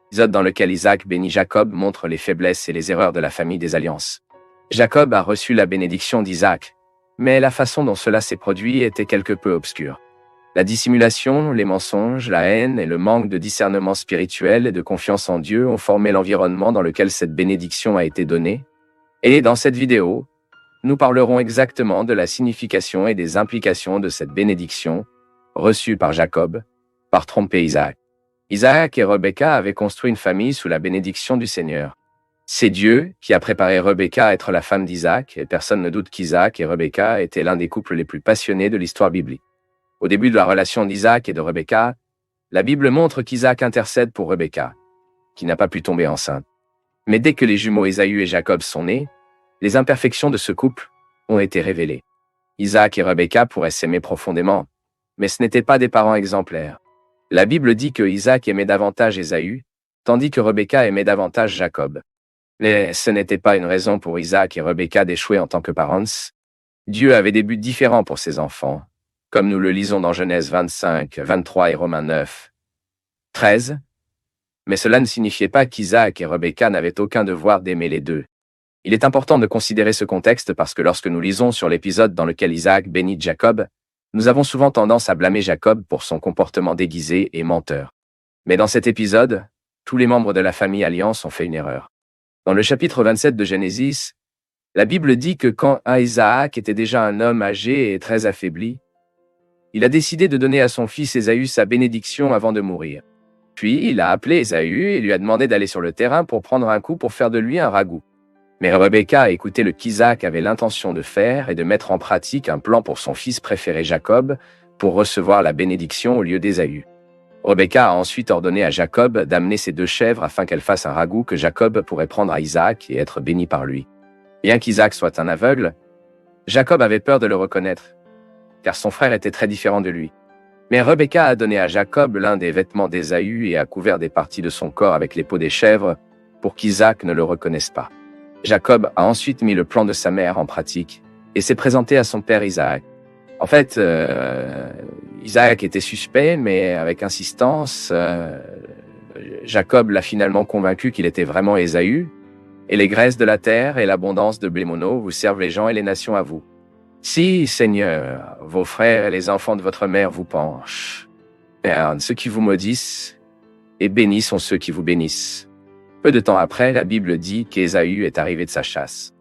Épisode dans lequel Isaac bénit Jacob montre les faiblesses et les erreurs de la famille des alliances. Jacob a reçu la bénédiction d'Isaac, mais la façon dont cela s'est produit était quelque peu obscure. La dissimulation, les mensonges, la haine et le manque de discernement spirituel et de confiance en Dieu ont formé l'environnement dans lequel cette bénédiction a été donnée. Et dans cette vidéo, nous parlerons exactement de la signification et des implications de cette bénédiction reçue par Jacob, par tromper Isaac. Isaac et Rebecca avaient construit une famille sous la bénédiction du Seigneur. C'est Dieu qui a préparé Rebecca à être la femme d'Isaac, et personne ne doute qu'Isaac et Rebecca étaient l'un des couples les plus passionnés de l'histoire biblique. Au début de la relation d'Isaac et de Rebecca, la Bible montre qu'Isaac intercède pour Rebecca, qui n'a pas pu tomber enceinte. Mais dès que les jumeaux Ésaü et Jacob sont nés, les imperfections de ce couple ont été révélées. Isaac et Rebecca pourraient s'aimer profondément, mais ce n'étaient pas des parents exemplaires. La Bible dit que Isaac aimait davantage Ésaü, tandis que Rebecca aimait davantage Jacob. Mais ce n'était pas une raison pour Isaac et Rebecca d'échouer en tant que parents. Dieu avait des buts différents pour ses enfants, comme nous le lisons dans Genèse 25, 23 et Romains 9, 13. Mais cela ne signifiait pas qu'Isaac et Rebecca n'avaient aucun devoir d'aimer les deux. Il est important de considérer ce contexte parce que lorsque nous lisons sur l'épisode dans lequel Isaac bénit Jacob, nous avons souvent tendance à blâmer Jacob pour son comportement déguisé et menteur. Mais dans cet épisode, tous les membres de la famille Alliance ont fait une erreur. Dans le chapitre 27 de Genesis, la Bible dit que quand Isaac était déjà un homme âgé et très affaibli, il a décidé de donner à son fils Ésaü sa bénédiction avant de mourir. Puis il a appelé Ésaü et lui a demandé d'aller sur le terrain pour prendre un coup pour faire de lui un ragoût. Mais Rebecca a écouté le qu'Isaac avait l'intention de faire et de mettre en pratique un plan pour son fils préféré Jacob pour recevoir la bénédiction au lieu d'Ésaü. Rebecca a ensuite ordonné à Jacob d'amener ses 2 chèvres afin qu'elles fassent un ragoût que Jacob pourrait prendre à Isaac et être béni par lui. Bien qu'Isaac soit un aveugle, Jacob avait peur de le reconnaître, car son frère était très différent de lui. Mais Rebecca a donné à Jacob l'un des vêtements d'Ésaü et a couvert des parties de son corps avec les peaux des chèvres pour qu'Isaac ne le reconnaisse pas. Jacob a ensuite mis le plan de sa mère en pratique et s'est présenté à son père Isaac. En fait, Isaac était suspect, mais avec insistance, Jacob l'a finalement convaincu qu'il était vraiment Ésaü, et les graisses de la terre et l'abondance de blé mono vous servent les gens et les nations à vous. Si, Seigneur, vos frères et les enfants de votre mère vous penchent, ceux qui vous maudissent, et bénis sont ceux qui vous bénissent. Peu de temps après, la Bible dit qu'Ésaü est arrivé de sa chasse.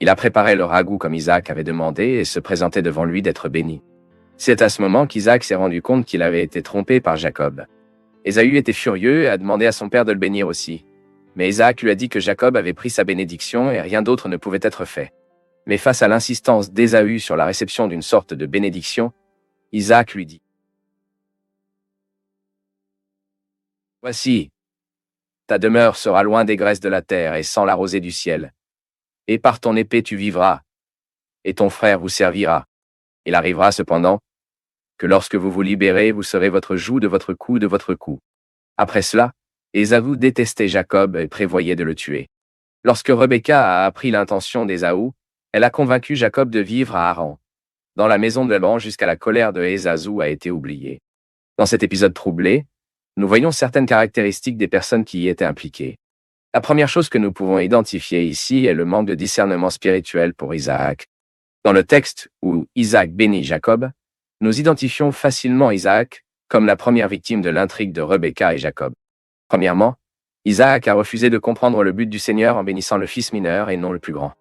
Il a préparé le ragoût comme Isaac avait demandé et se présentait devant lui d'être béni. C'est à ce moment qu'Isaac s'est rendu compte qu'il avait été trompé par Jacob. Ésaü était furieux et a demandé à son père de le bénir aussi. Mais Isaac lui a dit que Jacob avait pris sa bénédiction et rien d'autre ne pouvait être fait. Mais face à l'insistance d'Ésaü sur la réception d'une sorte de bénédiction, Isaac lui dit : « Voici, ta demeure sera loin des graisses de la terre et sans la rosée du ciel. Et par ton épée tu vivras, et ton frère vous servira. Il arrivera cependant que lorsque vous vous libérez, vous serez votre joug de votre cou de votre cou. » Après cela, Ésaü détestait Jacob et prévoyait de le tuer. Lorsque Rebecca a appris l'intention d'Ésaü, elle a convaincu Jacob de vivre à Haran, dans la maison de Laban jusqu'à la colère de Ésaü a été oubliée. Dans cet épisode troublé, nous voyons certaines caractéristiques des personnes qui y étaient impliquées. La première chose que nous pouvons identifier ici est le manque de discernement spirituel pour Isaac. Dans le texte où Isaac bénit Jacob, nous identifions facilement Isaac comme la première victime de l'intrigue de Rebecca et Jacob. Premièrement, Isaac a refusé de comprendre le but du Seigneur en bénissant le fils mineur et non le plus grand.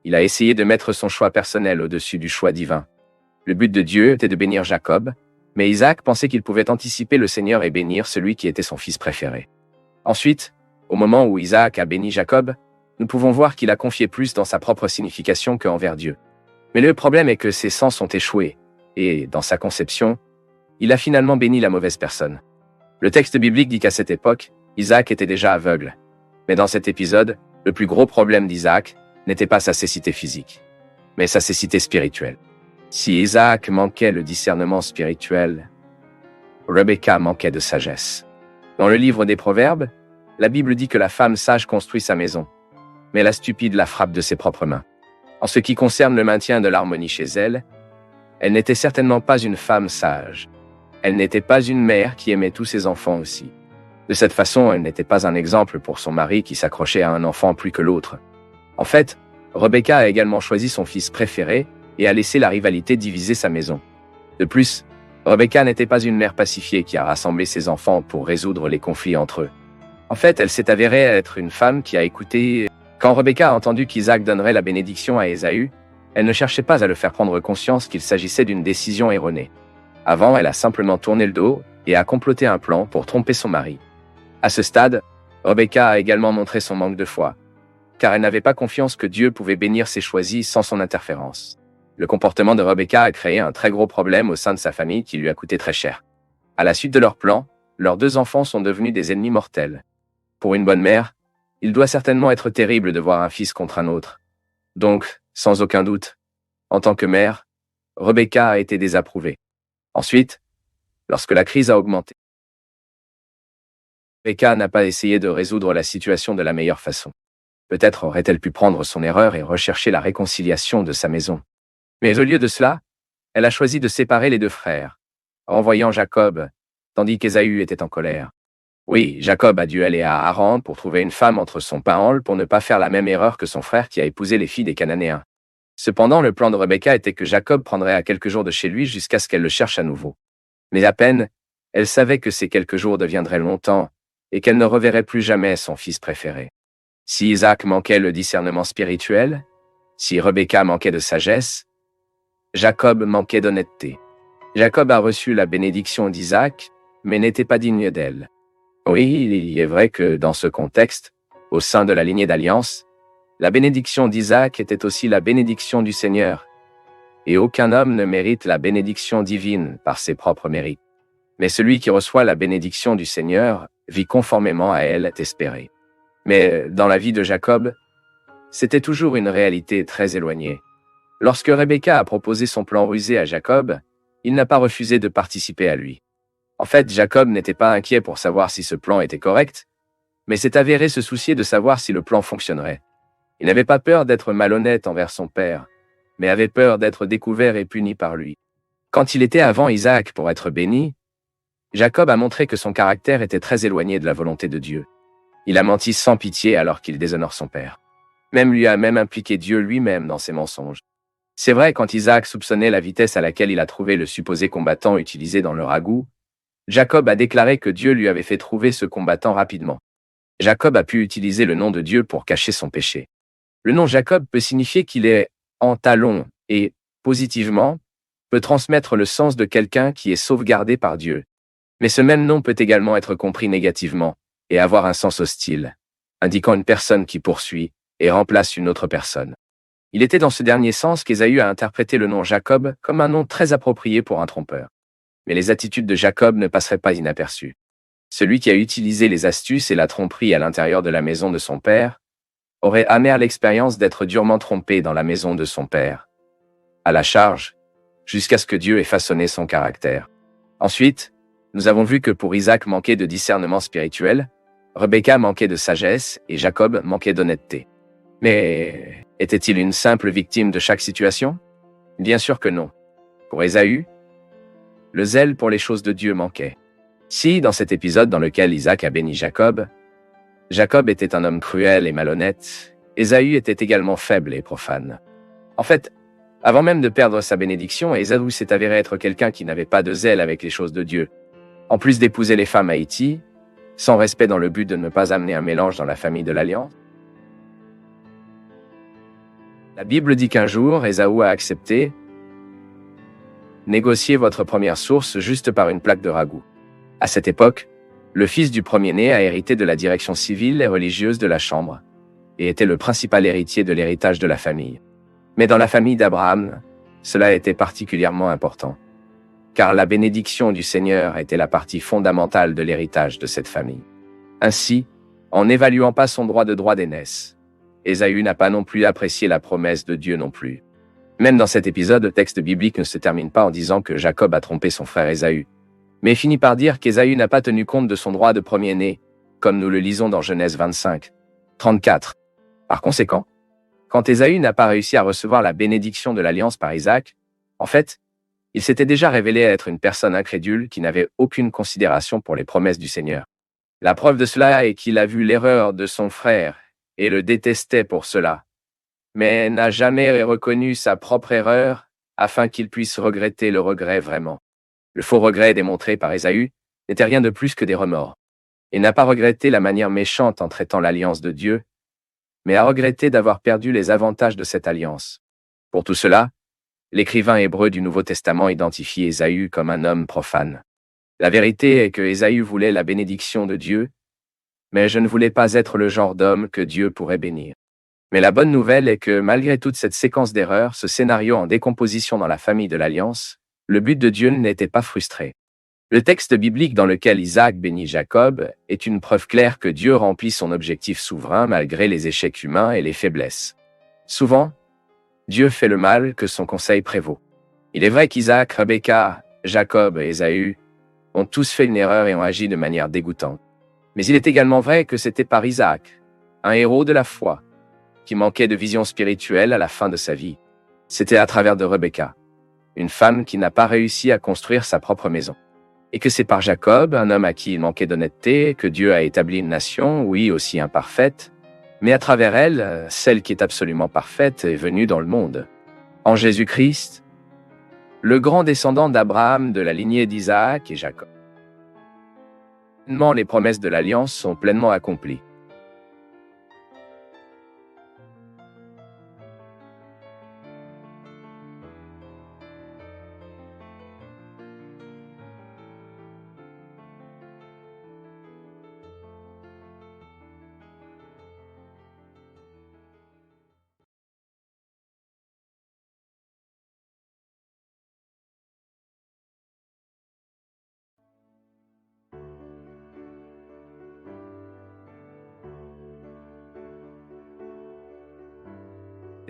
Il a essayé de mettre son choix personnel au-dessus du choix divin. Le but de Dieu était de bénir Jacob, mais Isaac pensait qu'il pouvait anticiper le Seigneur et bénir celui qui était son fils préféré. Ensuite, au moment où Isaac a béni Jacob, nous pouvons voir qu'il a confié plus dans sa propre signification qu'envers Dieu. Mais le problème est que ses sens ont échoué, et, dans sa conception, il a finalement béni la mauvaise personne. Le texte biblique dit qu'à cette époque, Isaac était déjà aveugle. Mais dans cet épisode, le plus gros problème d'Isaac n'était pas sa cécité physique, mais sa cécité spirituelle. Si Isaac manquait le discernement spirituel, Rebecca manquait de sagesse. Dans le livre des Proverbes, la Bible dit que la femme sage construit sa maison, mais la stupide la frappe de ses propres mains. En ce qui concerne le maintien de l'harmonie chez elle, elle n'était certainement pas une femme sage. Elle n'était pas une mère qui aimait tous ses enfants aussi. De cette façon, elle n'était pas un exemple pour son mari qui s'accrochait à un enfant plus que l'autre. En fait, Rebecca a également choisi son fils préféré et a laissé la rivalité diviser sa maison. De plus, Rebecca n'était pas une mère pacifiée qui a rassemblé ses enfants pour résoudre les conflits entre eux. En fait, elle s'est avérée être une femme qui a écouté. Quand Rebecca a entendu qu'Isaac donnerait la bénédiction à Ésaü, elle ne cherchait pas à le faire prendre conscience qu'il s'agissait d'une décision erronée. Avant, elle a simplement tourné le dos et a comploté un plan pour tromper son mari. À ce stade, Rebecca a également montré son manque de foi, car elle n'avait pas confiance que Dieu pouvait bénir ses choisis sans son interférence. Le comportement de Rebecca a créé un très gros problème au sein de sa famille qui lui a coûté très cher. À la suite de leur plan, leurs 2 enfants sont devenus des ennemis mortels. Pour une bonne mère, il doit certainement être terrible de voir un fils contre un autre. Donc, sans aucun doute, en tant que mère, Rebecca a été désapprouvée. Ensuite, lorsque la crise a augmenté, Rebecca n'a pas essayé de résoudre la situation de la meilleure façon. Peut-être aurait-elle pu prendre son erreur et rechercher la réconciliation de sa maison. Mais au lieu de cela, elle a choisi de séparer les 2 frères, renvoyant Jacob, tandis qu'Ésaü était en colère. Oui, Jacob a dû aller à Haran pour trouver une femme entre son païen pour ne pas faire la même erreur que son frère qui a épousé les filles des Cananéens. Cependant, le plan de Rebecca était que Jacob prendrait à quelques jours de chez lui jusqu'à ce qu'elle le cherche à nouveau. Mais à peine, elle savait que ces quelques jours deviendraient longtemps et qu'elle ne reverrait plus jamais son fils préféré. Si Isaac manquait le discernement spirituel, si Rebecca manquait de sagesse, Jacob manquait d'honnêteté. Jacob a reçu la bénédiction d'Isaac, mais n'était pas digne d'elle. Oui, il est vrai que dans ce contexte, au sein de la lignée d'alliance, la bénédiction d'Isaac était aussi la bénédiction du Seigneur. Et aucun homme ne mérite la bénédiction divine par ses propres mérites. Mais celui qui reçoit la bénédiction du Seigneur vit conformément à elle est espéré. Mais dans la vie de Jacob, c'était toujours une réalité très éloignée. Lorsque Rebecca a proposé son plan rusé à Jacob, il n'a pas refusé de participer à lui. En fait, Jacob n'était pas inquiet pour savoir si ce plan était correct, mais s'est avéré se soucier de savoir si le plan fonctionnerait. Il n'avait pas peur d'être malhonnête envers son père, mais avait peur d'être découvert et puni par lui. Quand il était avant Isaac pour être béni, Jacob a montré que son caractère était très éloigné de la volonté de Dieu. Il a menti sans pitié alors qu'il déshonore son père. Lui a même impliqué Dieu lui-même dans ses mensonges. C'est vrai, quand Isaac soupçonnait la vitesse à laquelle il a trouvé le supposé combattant utilisé dans le ragoût, Jacob a déclaré que Dieu lui avait fait trouver ce combattant rapidement. Jacob a pu utiliser le nom de Dieu pour cacher son péché. Le nom Jacob peut signifier qu'il est en talon et, positivement, peut transmettre le sens de quelqu'un qui est sauvegardé par Dieu. Mais ce même nom peut également être compris négativement et avoir un sens hostile, indiquant une personne qui poursuit et remplace une autre personne. Il était dans ce dernier sens qu'Ésaü a interprété le nom Jacob comme un nom très approprié pour un trompeur. Mais les attitudes de Jacob ne passeraient pas inaperçues. Celui qui a utilisé les astuces et la tromperie à l'intérieur de la maison de son père aurait amère l'expérience d'être durement trompé dans la maison de son père. À la charge, jusqu'à ce que Dieu ait façonné son caractère. Ensuite, nous avons vu que pour Isaac manquait de discernement spirituel, Rebecca manquait de sagesse et Jacob manquait d'honnêteté. Mais était-il une simple victime de chaque situation? Bien sûr que non. Pour Ésaü, le zèle pour les choses de Dieu manquait. Si, dans cet épisode dans lequel Isaac a béni Jacob, Jacob était un homme cruel et malhonnête, Ésaü était également faible et profane. En fait, avant même de perdre sa bénédiction, Ésaü s'est avéré être quelqu'un qui n'avait pas de zèle avec les choses de Dieu. En plus d'épouser les femmes haïties, sans respect dans le but de ne pas amener un mélange dans la famille de l'Alliance. La Bible dit qu'un jour, Ésaü a accepté négocier votre première source juste par une plaque de ragoût. À cette époque, le fils du premier-né a hérité de la direction civile et religieuse de la chambre, et était le principal héritier de l'héritage de la famille. Mais dans la famille d'Abraham, cela était particulièrement important, car la bénédiction du Seigneur était la partie fondamentale de l'héritage de cette famille. Ainsi, en n'évaluant pas son droit d'aînesse, Ésaü n'a pas non plus apprécié la promesse de Dieu non plus. Même dans cet épisode, le texte biblique ne se termine pas en disant que Jacob a trompé son frère Ésaü, mais finit par dire qu'Ésaü n'a pas tenu compte de son droit de premier-né, comme nous le lisons dans Genèse 25, 34. Par conséquent, quand Ésaü n'a pas réussi à recevoir la bénédiction de l'alliance par Isaac, en fait, il s'était déjà révélé être une personne incrédule qui n'avait aucune considération pour les promesses du Seigneur. La preuve de cela est qu'il a vu l'erreur de son frère et le détestait pour cela, mais n'a jamais reconnu sa propre erreur afin qu'il puisse regretter le regret vraiment. Le faux regret démontré par Ésaü n'était rien de plus que des remords. Il n'a pas regretté la manière méchante en traitant l'alliance de Dieu, mais a regretté d'avoir perdu les avantages de cette alliance. Pour tout cela, l'écrivain hébreu du Nouveau Testament identifie Ésaü comme un homme profane. La vérité est que Ésaü voulait la bénédiction de Dieu, mais je ne voulais pas être le genre d'homme que Dieu pourrait bénir. Mais la bonne nouvelle est que malgré toute cette séquence d'erreurs, ce scénario en décomposition dans la famille de l'Alliance, le but de Dieu n'était pas frustré. Le texte biblique dans lequel Isaac bénit Jacob est une preuve claire que Dieu remplit son objectif souverain malgré les échecs humains et les faiblesses. Souvent, Dieu fait le mal que son conseil prévaut. Il est vrai qu'Isaac, Rebecca, Jacob et Ésaü ont tous fait une erreur et ont agi de manière dégoûtante. Mais il est également vrai que c'était par Isaac, un héros de la foi, qui manquait de vision spirituelle à la fin de sa vie. C'était à travers de Rebecca, une femme qui n'a pas réussi à construire sa propre maison. Et que c'est par Jacob, un homme à qui il manquait d'honnêteté, que Dieu a établi une nation, oui, aussi imparfaite, mais à travers elle, celle qui est absolument parfaite est venue dans le monde. En Jésus-Christ, le grand descendant d'Abraham de la lignée d'Isaac et Jacob. Les promesses de l'Alliance sont pleinement accomplies.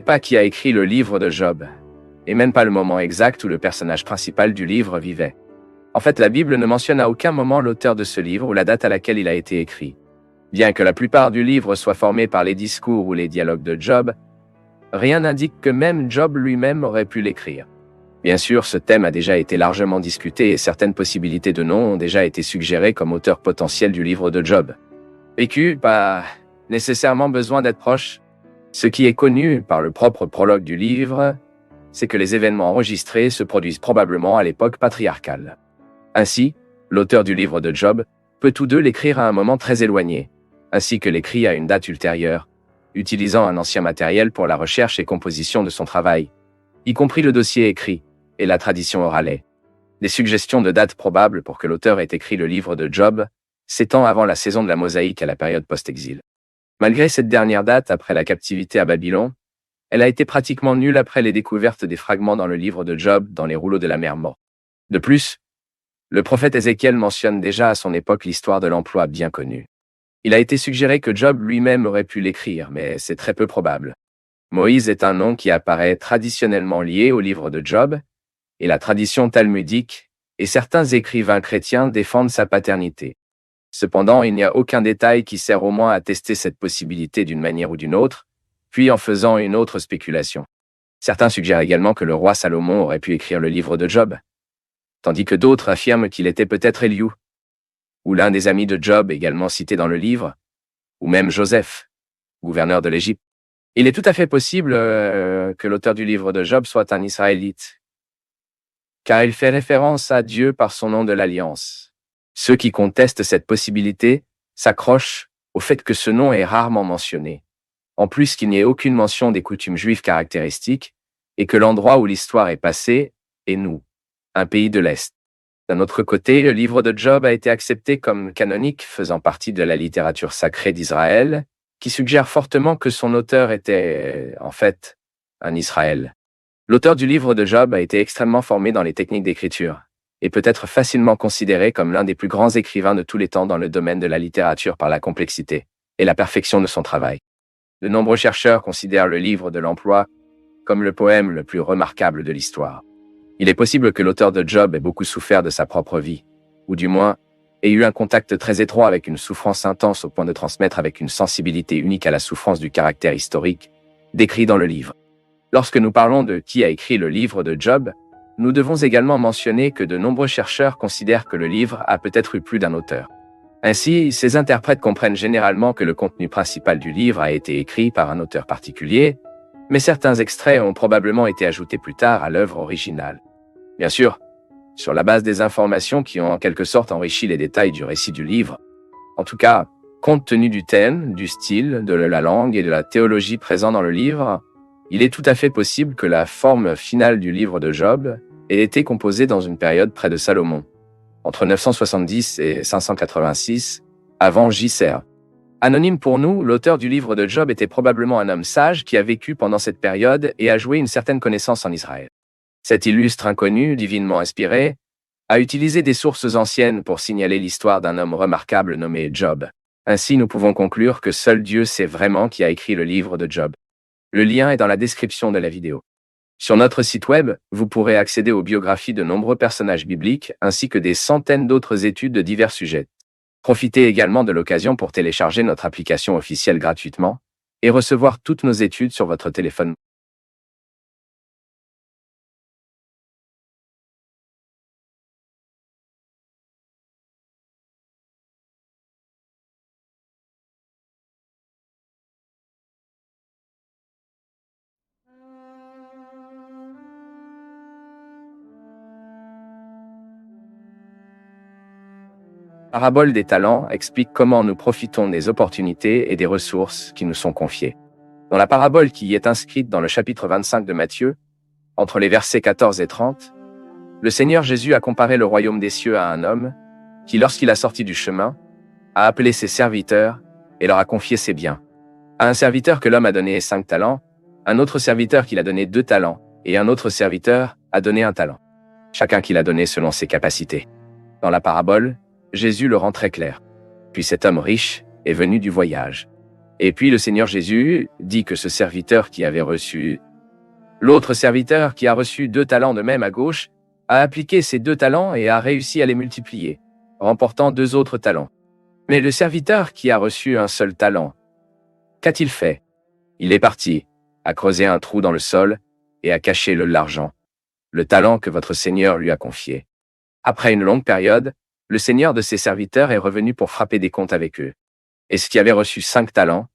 Pas qui a écrit le livre de Job, et même pas le moment exact où le personnage principal du livre vivait. En fait, la Bible ne mentionne à aucun moment l'auteur de ce livre ou la date à laquelle il a été écrit. Bien que la plupart du livre soit formé par les discours ou les dialogues de Job, rien n'indique que même Job lui-même aurait pu l'écrire. Bien sûr, ce thème a déjà été largement discuté et certaines possibilités de noms ont déjà été suggérées comme auteur potentiel du livre de Job. Vécu, pas nécessairement besoin d'être proche. Ce qui est connu par le propre prologue du livre, c'est que les événements enregistrés se produisent probablement à l'époque patriarcale. Ainsi, l'auteur du livre de Job peut tous deux l'écrire à un moment très éloigné, ainsi que l'écrit à une date ultérieure, utilisant un ancien matériel pour la recherche et composition de son travail, y compris le dossier écrit et la tradition orale. Des suggestions de dates probables pour que l'auteur ait écrit le livre de Job s'étend avant la saison de la mosaïque à la période post-exil. Malgré cette dernière date après la captivité à Babylone, elle a été pratiquement nulle après les découvertes des fragments dans le livre de Job dans les rouleaux de la mer Morte. De plus, le prophète Ézéchiel mentionne déjà à son époque l'histoire de l'emploi bien connue. Il a été suggéré que Job lui-même aurait pu l'écrire, mais c'est très peu probable. Moïse est un nom qui apparaît traditionnellement lié au livre de Job, et la tradition talmudique et certains écrivains chrétiens défendent sa paternité. Cependant, il n'y a aucun détail qui sert au moins à tester cette possibilité d'une manière ou d'une autre, puis en faisant une autre spéculation. Certains suggèrent également que le roi Salomon aurait pu écrire le livre de Job, tandis que d'autres affirment qu'il était peut-être Éliou, ou l'un des amis de Job également cité dans le livre, ou même Joseph, gouverneur de l'Égypte. Il est tout à fait possible que l'auteur du livre de Job soit un Israélite, car il fait référence à Dieu par son nom de l'Alliance. Ceux qui contestent cette possibilité s'accrochent au fait que ce nom est rarement mentionné, en plus qu'il n'y ait aucune mention des coutumes juives caractéristiques, et que l'endroit où l'histoire est passée est nous, un pays de l'Est. D'un autre côté, le livre de Job a été accepté comme canonique, faisant partie de la littérature sacrée d'Israël, qui suggère fortement que son auteur était, en fait, un Israël. L'auteur du livre de Job a été extrêmement formé dans les techniques d'écriture, et peut être facilement considéré comme l'un des plus grands écrivains de tous les temps dans le domaine de la littérature par la complexité et la perfection de son travail. De nombreux chercheurs considèrent le livre de l'emploi comme le poème le plus remarquable de l'histoire. Il est possible que l'auteur de Job ait beaucoup souffert de sa propre vie, ou du moins ait eu un contact très étroit avec une souffrance intense au point de transmettre avec une sensibilité unique à la souffrance du caractère historique, décrit dans le livre. Lorsque nous parlons de qui a écrit le livre de Job, nous devons également mentionner que de nombreux chercheurs considèrent que le livre a peut-être eu plus d'un auteur. Ainsi, ces interprètes comprennent généralement que le contenu principal du livre a été écrit par un auteur particulier, mais certains extraits ont probablement été ajoutés plus tard à l'œuvre originale. Bien sûr, sur la base des informations qui ont en quelque sorte enrichi les détails du récit du livre. En tout cas, compte tenu du thème, du style, de la langue et de la théologie présents dans le livre, il est tout à fait possible que la forme finale du livre de Job ait été composée dans une période près de Salomon, entre 970 et 586, avant JCR. Anonyme pour nous, l'auteur du livre de Job était probablement un homme sage qui a vécu pendant cette période et a joué une certaine connaissance en Israël. Cet illustre inconnu, divinement inspiré, a utilisé des sources anciennes pour signaler l'histoire d'un homme remarquable nommé Job. Ainsi, nous pouvons conclure que seul Dieu sait vraiment qui a écrit le livre de Job. Le lien est dans la description de la vidéo. Sur notre site web, vous pourrez accéder aux biographies de nombreux personnages bibliques ainsi que des centaines d'autres études de divers sujets. Profitez également de l'occasion pour télécharger notre application officielle gratuitement et recevoir toutes nos études sur votre téléphone. Parabole des talents explique comment nous profitons des opportunités et des ressources qui nous sont confiées. Dans la parabole qui y est inscrite dans le chapitre 25 de Matthieu, entre les versets 14 et 30, le Seigneur Jésus a comparé le royaume des cieux à un homme qui, lorsqu'il a sorti du chemin, a appelé ses serviteurs et leur a confié ses biens. À un serviteur que l'homme a donné 5 talents, un autre serviteur qu'il a donné 2 talents, et un autre serviteur a donné 1 talent. Chacun qu'il a donné selon ses capacités. Dans la parabole, Jésus le rend très clair. Puis cet homme riche est venu du voyage. Et puis le Seigneur Jésus dit que ce serviteur qui avait reçu l'autre serviteur qui a reçu 2 talents de même à gauche a appliqué ces 2 talents et a réussi à les multiplier, remportant 2 autres talents. Mais le serviteur qui a reçu un seul talent, qu'a-t-il fait? Il est parti, a creusé un trou dans le sol et a caché l'argent, le talent que votre Seigneur lui a confié. Après une longue période, le Seigneur de ses serviteurs est revenu pour frapper des comptes avec eux. Et ce qui avait reçu 5 talents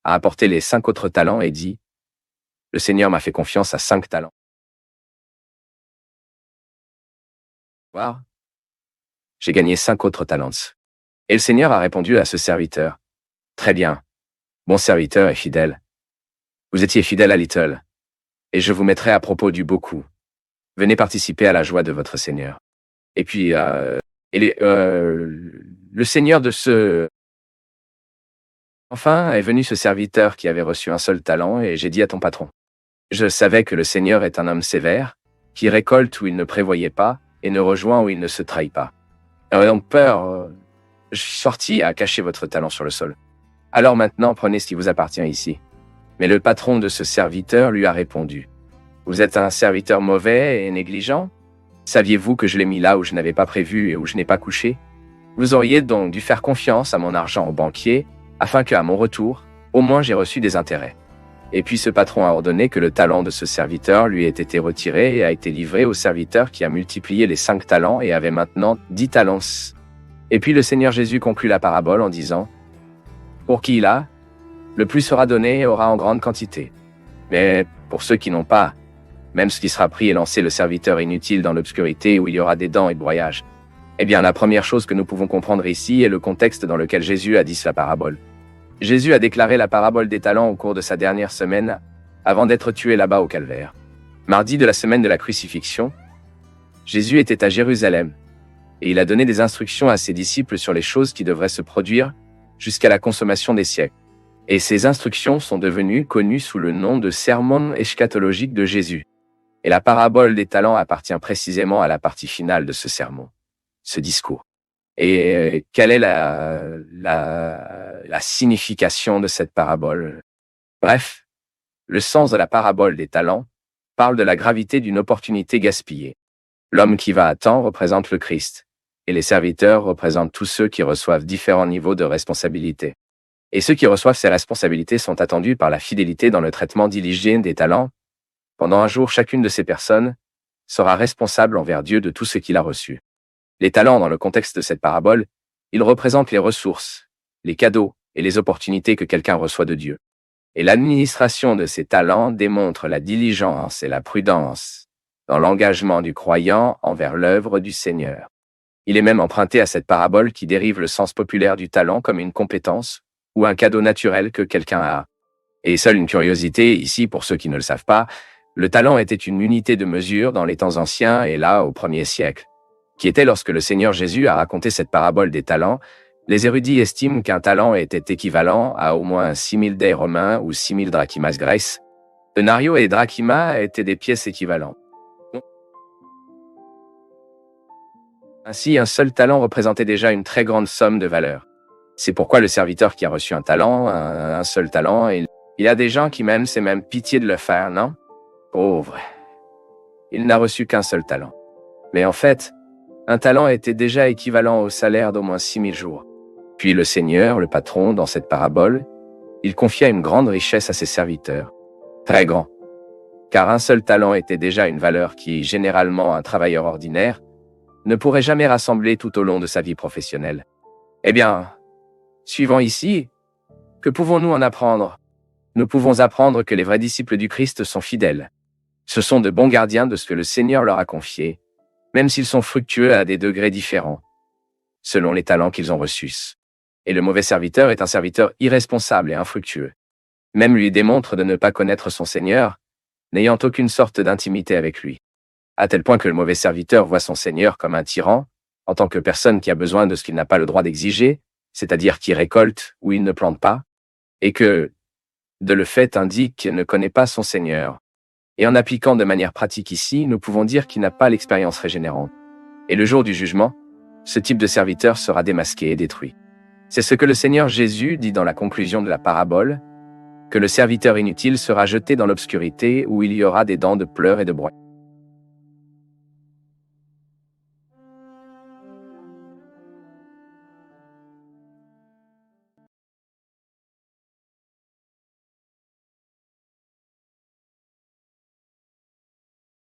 a apporté les 5 autres talents et dit, « Le Seigneur m'a fait confiance à 5 talents. » Voir, j'ai gagné 5 autres talents. Et le Seigneur a répondu à ce serviteur, « Très bien, bon serviteur et fidèle. Vous étiez fidèle à little, et je vous mettrai à propos du beaucoup. Venez participer à la joie de votre Seigneur. » Et puis, le Seigneur de ce... Enfin est venu ce serviteur qui avait reçu un seul talent, et j'ai dit à ton patron, « Je savais que le Seigneur est un homme sévère, qui récolte où il ne prévoyait pas, et ne rejoint où il ne se trahit pas. Donc peur, je suis sorti à cacher votre talent sur le sol. Alors maintenant, prenez ce qui vous appartient ici. » Mais le patron de ce serviteur lui a répondu, « Vous êtes un serviteur mauvais et négligent? Saviez-vous que je l'ai mis là où je n'avais pas prévu et où je n'ai pas couché? Vous auriez donc dû faire confiance à mon argent au banquier, afin qu'à mon retour, au moins j'ai reçu des intérêts. » Et puis ce patron a ordonné que le talent de ce serviteur lui ait été retiré et a été livré au serviteur qui a multiplié les 5 talents et avait maintenant 10 talents. Et puis le Seigneur Jésus conclut la parabole en disant, « Pour qui il a, le plus sera donné et aura en grande quantité. Mais pour ceux qui n'ont pas, même ce qui sera pris et lancé le serviteur inutile dans l'obscurité où il y aura des dents et broyages. » Eh bien, la première chose que nous pouvons comprendre ici est le contexte dans lequel Jésus a dit sa parabole. Jésus a déclaré la parabole des talents au cours de sa dernière semaine, avant d'être tué là-bas au calvaire. Mardi de la semaine de la crucifixion, Jésus était à Jérusalem, et il a donné des instructions à ses disciples sur les choses qui devraient se produire jusqu'à la consommation des siècles. Et ces instructions sont devenues connues sous le nom de sermon eschatologique de Jésus. Et la parabole des talents appartient précisément à la partie finale de ce sermon, ce discours. Et quelle est la signification de cette parabole? Bref, le sens de la parabole des talents parle de la gravité d'une opportunité gaspillée. L'homme qui va à temps représente le Christ, et les serviteurs représentent tous ceux qui reçoivent différents niveaux de responsabilité. Et ceux qui reçoivent ces responsabilités sont attendus par la fidélité dans le traitement diligent des talents. Pendant un jour, chacune de ces personnes sera responsable envers Dieu de tout ce qu'il a reçu. Les talents, dans le contexte de cette parabole, Il représente les ressources, les cadeaux et les opportunités que quelqu'un reçoit de Dieu. Et l'administration de ces talents démontre la diligence et la prudence dans l'engagement du croyant envers l'œuvre du Seigneur. Il est même emprunté à cette parabole qui dérive le sens populaire du talent comme une compétence ou un cadeau naturel que quelqu'un a. Et seule une curiosité ici pour ceux qui ne le savent pas, le talent était une unité de mesure dans les temps anciens et là au 1er siècle, qui était lorsque le Seigneur Jésus a raconté cette parabole des talents. Les érudits estiment qu'un talent était équivalent à au moins 6000 dés romains ou 6000 drachmas grecs. Denario et drachma étaient des pièces équivalentes. Ainsi, un seul talent représentait déjà une très grande somme de valeur. C'est pourquoi le serviteur qui a reçu un talent, un seul talent, il y a des gens qui même, c'est même pitié de le faire, non? Pauvre. Il n'a reçu qu'un seul talent. Mais en fait, un talent était déjà équivalent au salaire d'au moins 6000 jours. Puis le Seigneur, le patron, dans cette parabole, il confia une grande richesse à ses serviteurs. Très grand. Car un seul talent était déjà une valeur qui, généralement, un travailleur ordinaire ne pourrait jamais rassembler tout au long de sa vie professionnelle. Eh bien, suivant ici, que pouvons-nous en apprendre? Nous pouvons apprendre que les vrais disciples du Christ sont fidèles. Ce sont de bons gardiens de ce que le Seigneur leur a confié, même s'ils sont fructueux à des degrés différents, selon les talents qu'ils ont reçus. Et le mauvais serviteur est un serviteur irresponsable et infructueux. Même lui démontre de ne pas connaître son Seigneur, n'ayant aucune sorte d'intimité avec lui. À tel point que le mauvais serviteur voit son Seigneur comme un tyran, en tant que personne qui a besoin de ce qu'il n'a pas le droit d'exiger, c'est-à-dire qui récolte où il ne plante pas, et que, de le fait, indique qu'il ne connaît pas son Seigneur. Et en appliquant de manière pratique ici, nous pouvons dire qu'il n'a pas l'expérience régénérante. Et le jour du jugement, ce type de serviteur sera démasqué et détruit. C'est ce que le Seigneur Jésus dit dans la conclusion de la parabole, que le serviteur inutile sera jeté dans l'obscurité où il y aura des dents de pleurs et de broyes.